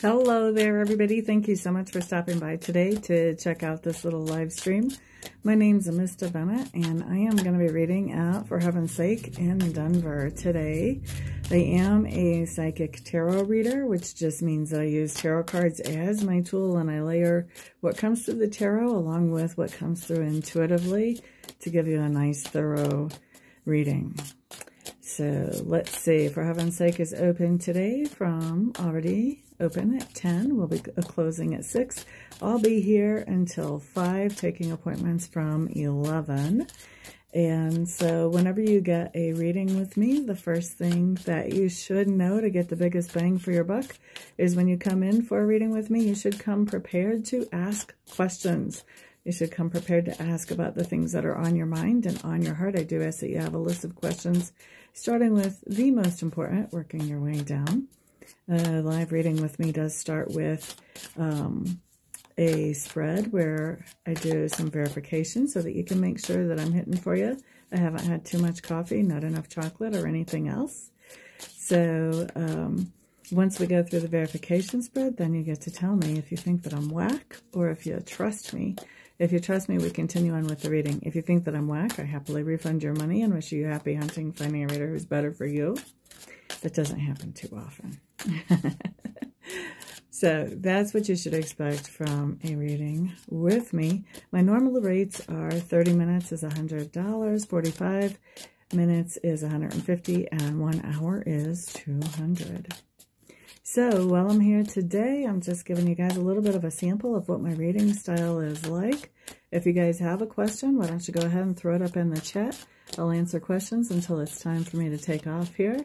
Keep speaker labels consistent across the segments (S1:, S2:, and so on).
S1: Hello there, everybody. Thank you so much for stopping by today to check out this little live stream. My name's Mr. Bennett, and I am going to be reading out For Heaven's Sake in Denver today. I am a psychic tarot reader, which just means that I use tarot cards as my tool, and I layer what comes through the tarot along with what comes through intuitively to give you a nice, thorough reading. So let's see. For Heaven's Sake is open today from already open at 10. We'll be closing at 6. I'll be here until 5, taking appointments from 11. And so whenever you get a reading with me, the first thing that you should know to get the biggest bang for your buck is when you come in for a reading with me, you should come prepared to ask questions. You should come prepared to ask about the things that are on your mind and on your heart. I do ask that you have a list of questions, starting with the most important, working your way down. Live reading with me does start with a spread where I do some verification so that you can make sure that I'm hitting for you. I haven't had too much coffee, not enough chocolate or anything else. So once we go through the verification spread, then you get to tell me if you think that I'm whack or if you trust me. If you trust me, we continue on with the reading. If you think that I'm whack, I happily refund your money and wish you happy hunting, finding a reader who's better for you. That doesn't happen too often. So that's what you should expect from a reading with me. My normal rates are 30 minutes is $100, 45 minutes is $150, and 1 hour is $200. So while I'm here today, I'm just giving you guys a little bit of a sample of what my reading style is like. If you guys have a question, why don't you go ahead and throw it up in the chat. I'll answer questions until it's time for me to take off here,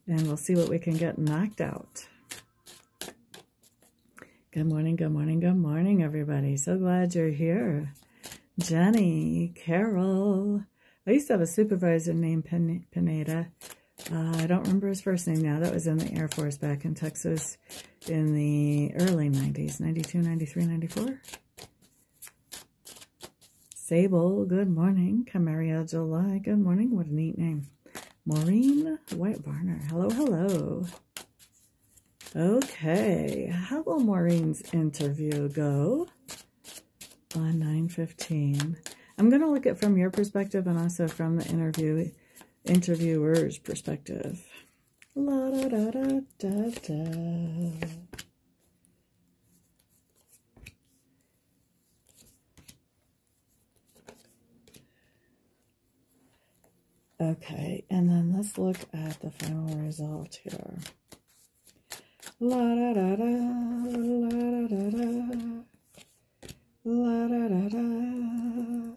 S1: and we'll see what we can get knocked out. Good morning, good morning, good morning, everybody. So glad you're here. Jenny, Carol. I used to have a supervisor named Pineda. I don't remember his first name now. That was in the Air Force back in Texas in the early 90s, 92, 93, 94. Sable, good morning. Camaria July, good morning. What a neat name. Maureen White Varner, hello, hello. Okay, how will Maureen's interview go on 9/15? I'm going to look at from your perspective and also from the interviewer's perspective. La da da da da da. Okay, and then let's look at the final result here. La da da da, la da da da, la da da da.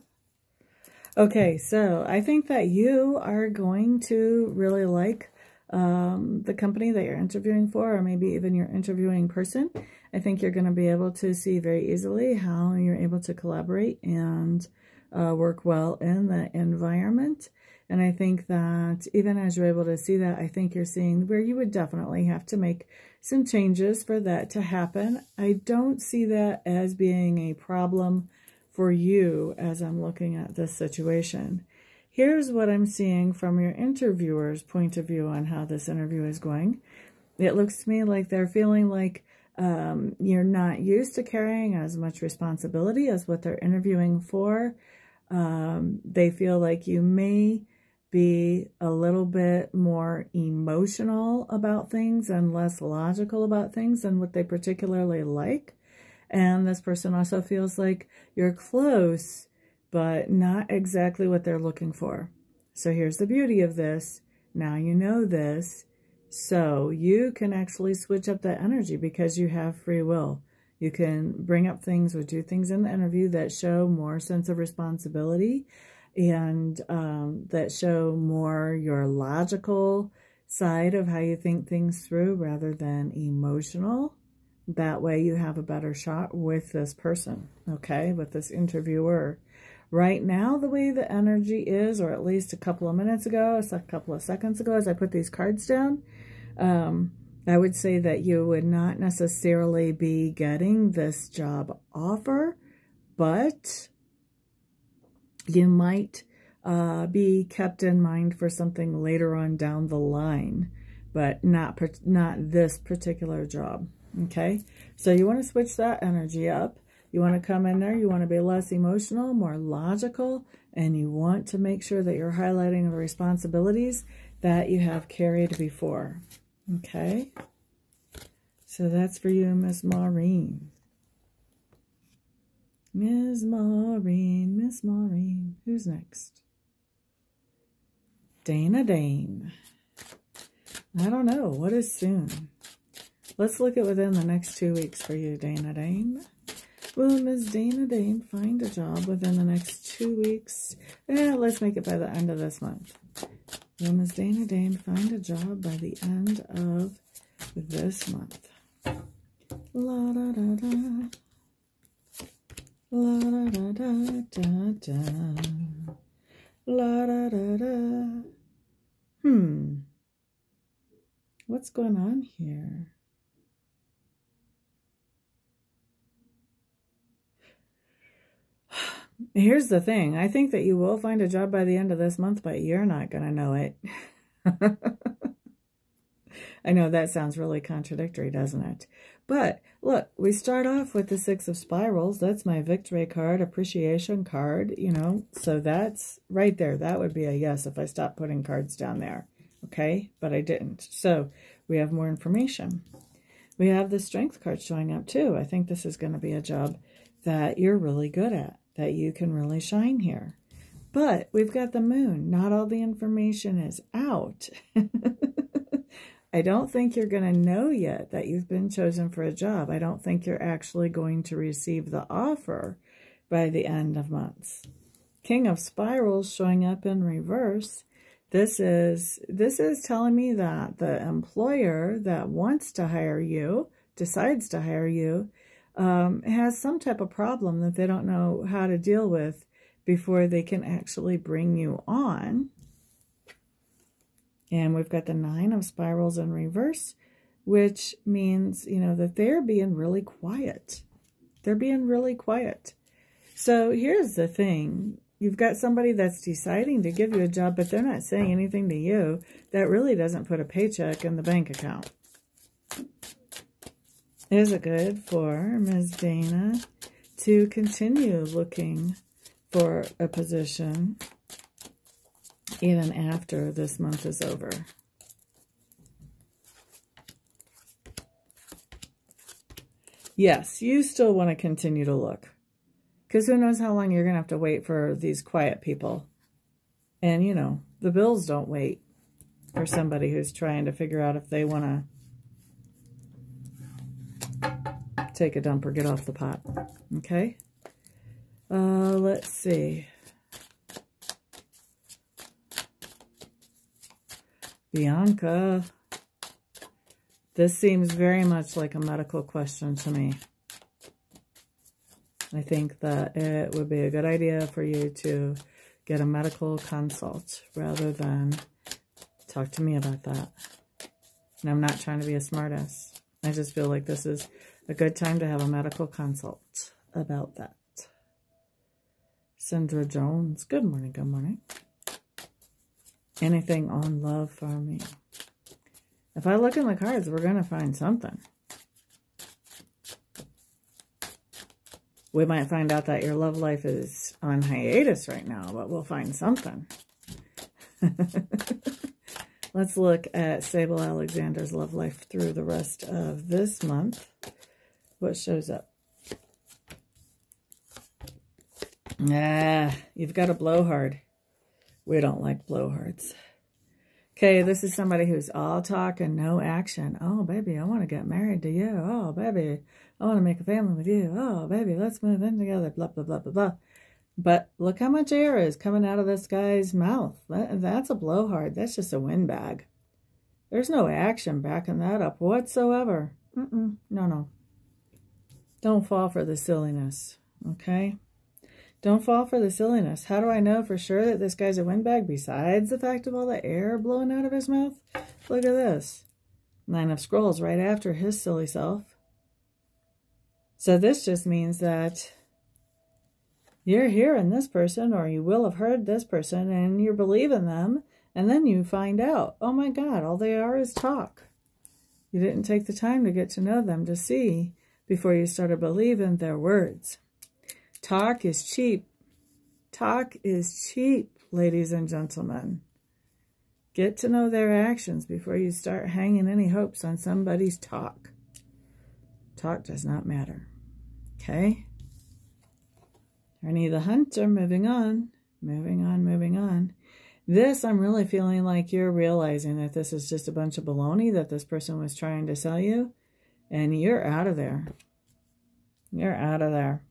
S1: Okay, so I think that you are going to really like the company that you're interviewing for, or maybe even your interviewing person. I think you're going to be able to see very easily how you're able to collaborate and work well in the environment. And I think that even as you're able to see that, I think you're seeing where you would definitely have to make some changes for that to happen. I don't see that as being a problem for you as I'm looking at this situation. Here's what I'm seeing from your interviewer's point of view on how this interview is going. It looks to me like they're feeling like you're not used to carrying as much responsibility as what they're interviewing for. They feel like you may be a little bit more emotional about things and less logical about things than what they particularly like. And this person also feels like you're close, but not exactly what they're looking for. So here's the beauty of this. Now you know this, so you can actually switch up that energy because you have free will. You can bring up things or do things in the interview that show more sense of responsibility and that show more your logical side of how you think things through rather than emotional. That way you have a better shot with this person, okay, with this interviewer. Right now, the way the energy is, or at least a couple of minutes ago, a couple of seconds ago, as I put these cards down, I would say that you would not necessarily be getting this job offer, but you might be kept in mind for something later on down the line, but not this particular job. Okay, so you want to switch that energy up. You want to come in there, you want to be less emotional, more logical, and you want to make sure that you're highlighting the responsibilities that you have carried before. Okay, so that's for you, Miss Maureen. Miss Maureen, Miss Maureen. Who's next? Dana Dane. I don't know. What is soon? Let's look at within the next 2 weeks for you, Dana Dane. Will Miss Dana Dane find a job within the next 2 weeks? Let's make it by the end of this month. Will Miss Dana Dane find a job by the end of this month? La da da da. La da da da da da. La da da da. What's going on here? Here's the thing. I think that you will find a job by the end of this month, but you're not going to know it. I know that sounds really contradictory, doesn't it? But look, we start off with the 6 of Spirals. That's my victory card, appreciation card, you know. So that's right there. That would be a yes if I stopped putting cards down there. Okay, but I didn't. So we have more information. We have the Strength card showing up too. I think this is going to be a job that you're really good at, that you can really shine here. But we've got the Moon. Not all the information is out. I don't think you're going to know yet that you've been chosen for a job. I don't think you're actually going to receive the offer by the end of months. King of Spirals showing up in reverse. This is telling me that the employer that wants to hire you, decides to hire you, has some type of problem that they don't know how to deal with before they can actually bring you on. And we've got the 9 of Spirals in reverse, which means, you know, that they're being really quiet. They're being really quiet. So here's the thing. You've got somebody that's deciding to give you a job, but they're not saying anything to you. That really doesn't put a paycheck in the bank account. Is it good for Ms. Dana to continue looking for a position even after this month is over? Yes, you still want to continue to look. Because who knows how long you're going to have to wait for these quiet people. And, you know, the bills don't wait for somebody who's trying to figure out if they want to take a dump or get off the pot. Okay? Let's see. Bianca. This seems very much like a medical question to me. I think that it would be a good idea for you to get a medical consult rather than talk to me about that. And I'm not trying to be a smartass. I just feel like this is a good time to have a medical consult about that. Sandra Jones, good morning, good morning. Anything on love for me? If I look in the cards, we're going to find something. We might find out that your love life is on hiatus right now, but we'll find something. Let's look at Sable Alexander's love life through the rest of this month. What shows up? You've got a blowhard. We don't like blowhards. Okay, this is somebody who's all talk and no action. Oh, baby, I want to get married to you. Oh, baby, I want to make a family with you. Oh, baby, let's move in together. Blah, blah, blah, blah, blah. But look how much air is coming out of this guy's mouth. That's a blowhard. That's just a windbag. There's no action backing that up whatsoever. No, no. Don't fall for the silliness, okay? Don't fall for the silliness. How do I know for sure that this guy's a windbag besides the fact of all the air blowing out of his mouth? Look at this. 9 of Scrolls right after his silly self. So this just means that you're hearing this person, or you will have heard this person, and you're believing them, and then you find out, oh my God, all they are is talk. You didn't take the time to get to know them, to see before you started believing their words. Talk is cheap. Talk is cheap, ladies and gentlemen. Get to know their actions before you start hanging any hopes on somebody's talk. Talk does not matter. Okay? Ernie the Hunter, moving on. Moving on, moving on. This, I'm really feeling like you're realizing that this is just a bunch of baloney that this person was trying to sell you. And you're out of there. You're out of there.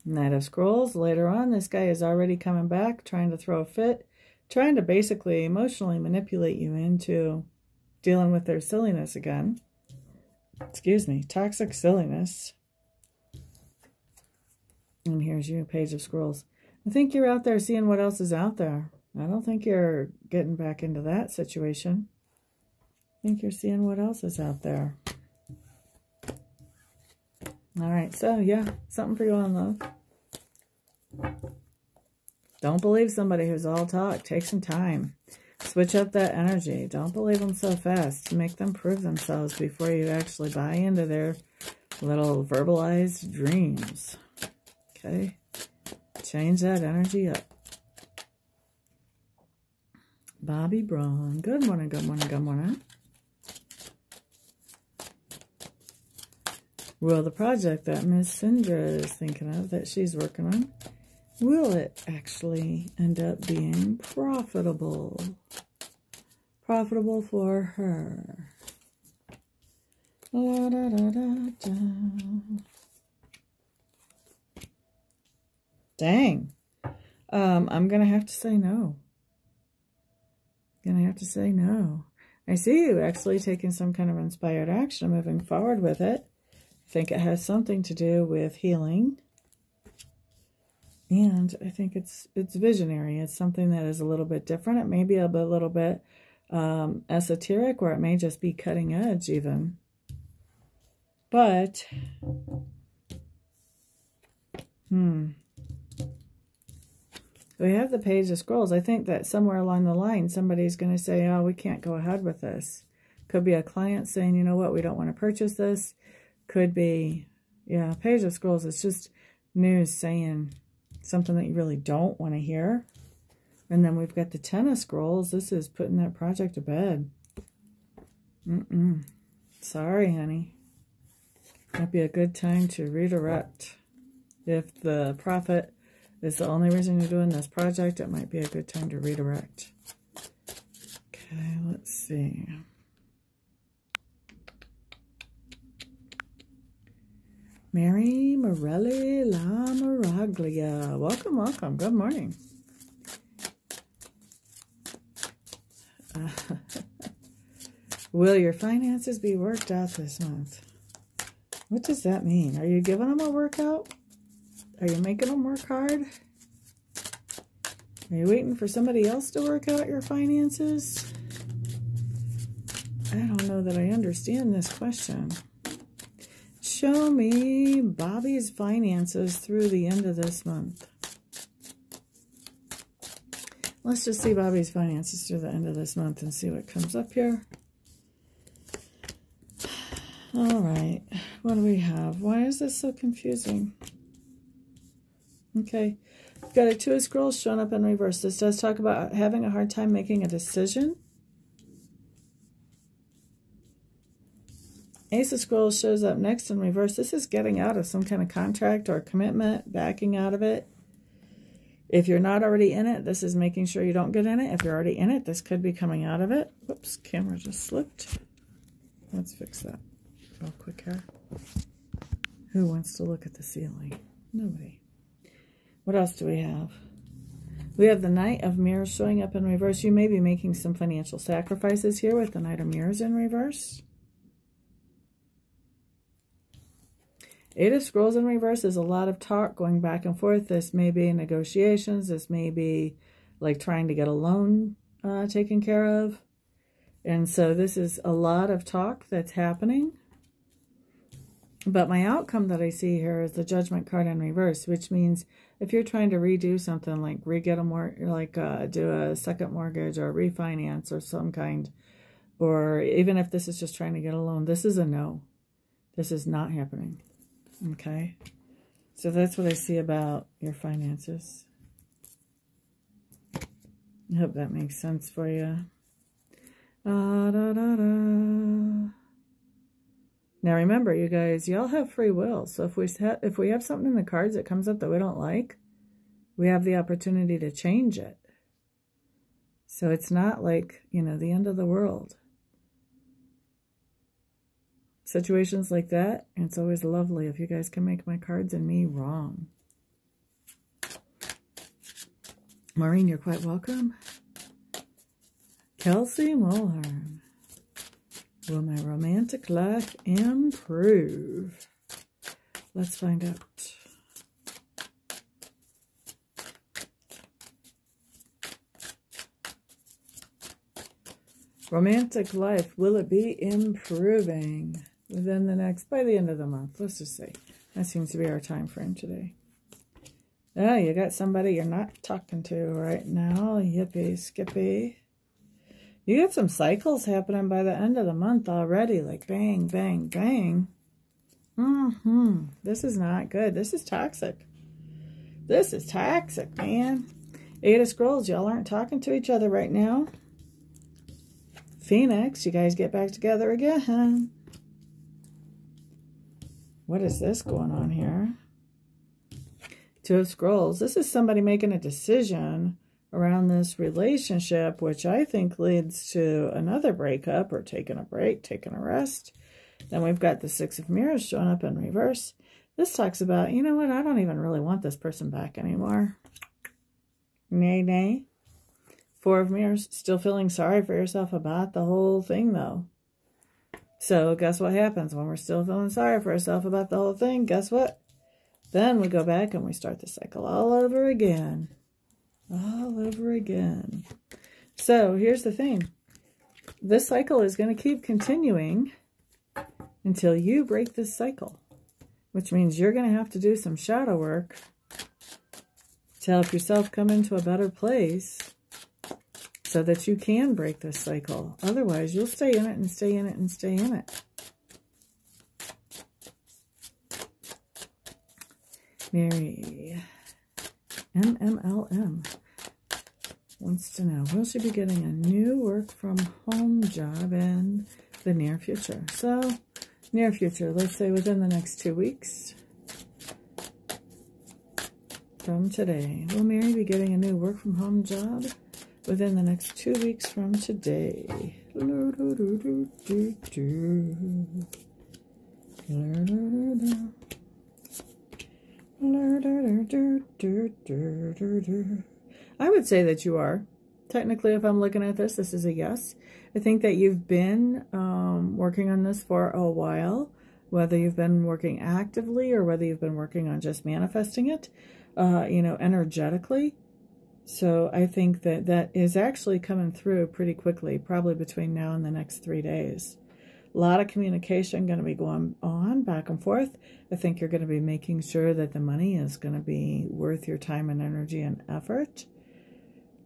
S1: Knight of Scrolls. Later on, this guy is already coming back, trying to throw a fit, trying to basically emotionally manipulate you into dealing with their silliness again. Excuse me, toxic silliness. And here's you, Page of Scrolls. I think you're out there seeing what else is out there. I don't think you're getting back into that situation. I think you're seeing what else is out there. All right, so yeah, something for you on love. Don't believe somebody who's all talk. Take some time. Switch up that energy. Don't believe them so fast. Make them prove themselves before you actually buy into their little verbalized dreams. Okay? Change that energy up. Bobby Braun. Good morning, good morning, good morning. Will the project that Miss Sindra is thinking of, that she's working on, will it actually end up being profitable? Profitable for her. La, da, da, da, da. Dang. I'm going to have to say no. Going to have to say no. I see you actually taking some kind of inspired action, moving forward with it. I think it has something to do with healing. And I think it's visionary. It's something that is a little bit different. It may be a little bit esoteric, or it may just be cutting edge even. But, we have the Page of Scrolls. I think that somewhere along the line, somebody's going to say, oh, we can't go ahead with this. Could be a client saying, you know what, we don't want to purchase this. Could be, yeah, Page of Scrolls. It's just news saying something that you really don't want to hear. And then we've got the Ten of Scrolls. This is putting that project to bed. Sorry, honey. Might be a good time to redirect. If the profit is the only reason you're doing this project, it might be a good time to redirect. Okay, let's see. Mary Morelli La Miraglia. Welcome, welcome. Good morning. Will your finances be worked out this month? What does that mean? Are you giving them a workout? Are you making them work hard? Are you waiting for somebody else to work out your finances? I don't know that I understand this question. Show me Bobby's finances through the end of this month. Let's just see Bobby's finances through the end of this month and see what comes up here. All right. What do we have? Why is this so confusing? Okay. We've got a Two of Scrolls showing up in reverse. This does talk about having a hard time making a decision. Ace of Scrolls shows up next in reverse. This is getting out of some kind of contract or commitment, backing out of it. If you're not already in it, this is making sure you don't get in it. If you're already in it, this could be coming out of it. Whoops, camera just slipped. Let's fix that real quick here. Who wants to look at the ceiling? Nobody. What else do we have? We have the Knight of Mirrors showing up in reverse. You may be making some financial sacrifices here with the Knight of Mirrors in reverse. Eight of Scrolls in reverse is a lot of talk going back and forth. This may be negotiations. This may be like trying to get a loan taken care of. And so this is a lot of talk that's happening. But my outcome that I see here is the Judgment card in reverse, which means if you're trying to redo something, like re-get a do a second mortgage or refinance or some kind, or even if this is just trying to get a loan, this is a no. This is not happening. Okay? So that's what I see about your finances. I hope that makes sense for you. Now remember, you guys, y'all have free will. So if we have something in the cards that comes up that we don't like, we have the opportunity to change it. So it's not like, you know, the end of the world. Situations like that, it's always lovely if you guys can make my cards and me wrong. Maureen, you're quite welcome. Kelsey Mulhern. Will my romantic life improve? Let's find out. Romantic life, will it be improving within the next, by the end of the month? Let's just say. That seems to be our time frame today. Oh, you got somebody you're not talking to right now. Yippee, skippy. You got some cycles happening by the end of the month already. Like bang, bang, bang. This is not good. This is toxic. This is toxic, man. 8 of Scrolls. Y'all aren't talking to each other right now. Phoenix, you guys get back together again. What is this going on here? 2 of Scrolls. This is somebody making a decision around this relationship, which I think leads to another breakup or taking a break, taking a rest. Then we've got the 6 of Mirrors showing up in reverse. This talks about, you know what, I don't even really want this person back anymore. Nay, nay. 4 of Mirrors, still feeling sorry for yourself about the whole thing, though. So guess what happens when we're still feeling sorry for ourselves about the whole thing? Guess what? Then we go back and we start the cycle all over again. All over again. So here's the thing. This cycle is going to keep continuing until you break this cycle, which means you're going to have to do some shadow work to help yourself come into a better place so that you can break this cycle. Otherwise, you'll stay in it and stay in it and stay in it. Mary, MMLM, wants to know, will she be getting a new work from home job in the near future? So, near future, let's say within the next 2 weeks from today. Will Mary be getting a new work from home job within the next 2 weeks from today? I would say that you are. Technically, if I'm looking at this, this is a yes. I think that you've been working on this for a while, whether you've been working actively or whether you've been working on just manifesting it, you know, energetically. So I think that that is actually coming through pretty quickly, probably between now and the next 3 days. A lot of communication going to be going on back and forth. I think you're going to be making sure that the money is going to be worth your time and energy and effort.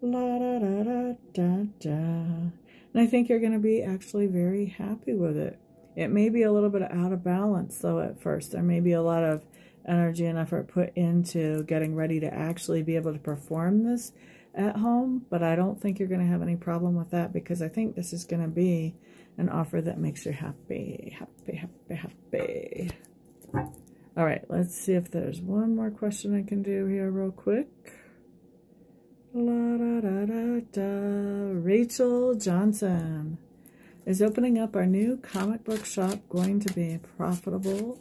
S1: La da da da da da. And I think you're going to be actually very happy with it. It may be a little bit out of balance though at first. There may be a lot of energy and effort put into getting ready to actually be able to perform this at home, but I don't think you're going to have any problem with that because I think this is going to be an offer that makes you happy, happy, happy, happy. All right, let's see if there's one more question I can do here real quick. La da da da da. Rachel Johnson. Is opening up our new comic book shop going to be profitable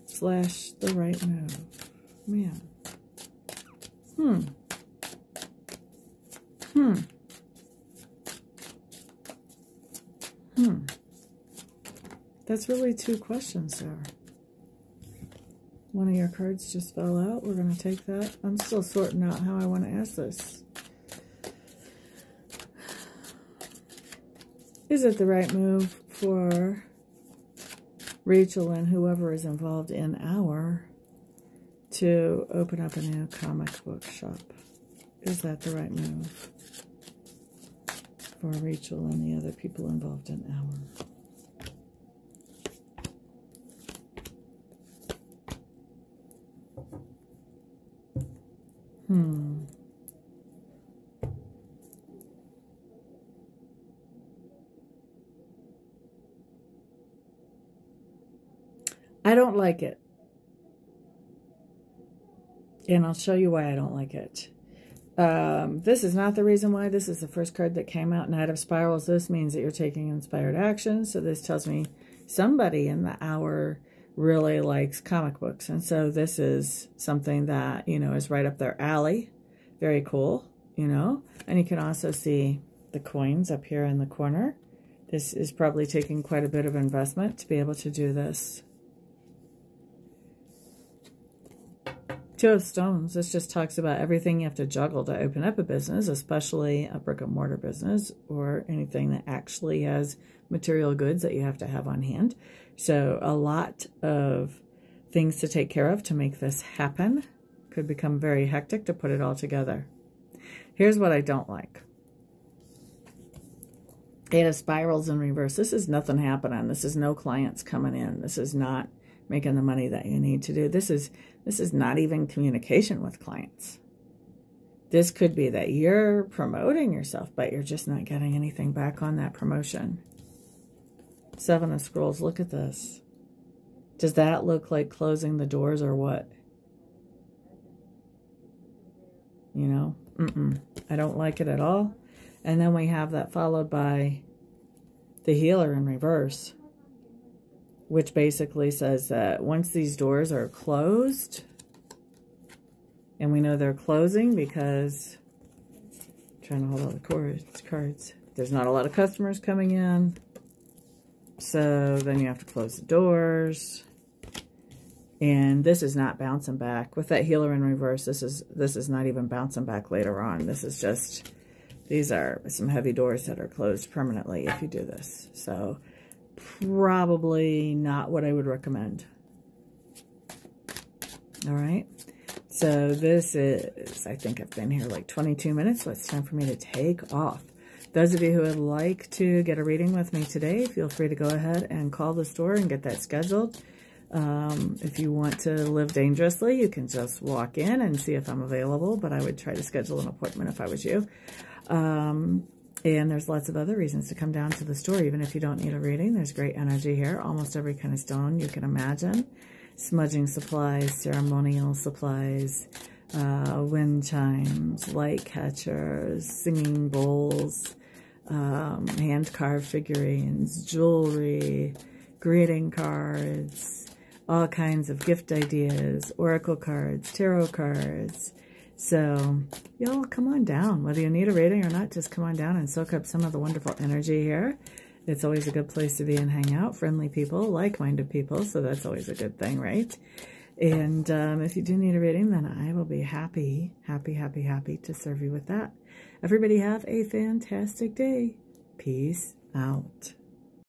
S1: / the right move? Man. That's really 2 questions there. One of your cards just fell out. We're going to take that. I'm still sorting out how I want to ask this. Is it the right move for Rachel and whoever is involved in our to open up a new comic book shop. Is that the right move for Rachel and the other people involved in our? I don't like it. And I'll show you why I don't like it. This is not the reason why. This is the first card that came out, Knight of Spirals. This means that you're taking inspired action. So this tells me somebody in the hour really likes comic books. And so this is something that, you know, is right up their alley. Very cool, you know. And you can also see the coins up here in the corner. This is probably taking quite a bit of investment to be able to do this. Two of Stones. This just talks about everything you have to juggle to open up a business, especially a brick and mortar business or anything that actually has material goods that you have to have on hand. So a lot of things to take care of to make this happen. Could become very hectic to put it all together. Here's what I don't like. Eight of Spirals in reverse. This is nothing happening. This is no clients coming in. This is not making the money that you need to do. This is not even communication with clients. This could be that you're promoting yourself, but you're just not getting anything back on that promotion. Seven of Scrolls. Look at this. Does that look like closing the doors or what? You know? I don't like it at all. And then we have that followed by the Healer in reverse, which basically says that once these doors are closed, and we know they're closing because I'm trying to hold all the cards. There's not a lot of customers coming in, so then you have to close the doors. And this is not bouncing back. With that Healer in reverse, this is not even bouncing back later on. This is just, these are some heavy doors that are closed permanently if you do this. So probably not what I would recommend. All right. So this is, I think I've been here like 22 minutes, so it's time for me to take off. Those of you who would like to get a reading with me today, feel free to go ahead and call the store and get that scheduled. If you want to live dangerously, you can just walk in and see if I'm available, but I would try to schedule an appointment if I was you. And there's lots of other reasons to come down to the store, even if you don't need a reading. There's great energy here. Almost every kind of stone you can imagine. Smudging supplies, ceremonial supplies, wind chimes, light catchers, singing bowls, hand-carved figurines, jewelry, greeting cards, all kinds of gift ideas, oracle cards, tarot cards. So y'all come on down. Whether you need a reading or not, just come on down and soak up some of the wonderful energy here. It's always a good place to be and hang out. Friendly people, like-minded people, so that's always a good thing, right? And if you do need a reading, then I will be happy to serve you with that. Everybody have a fantastic day. Peace out.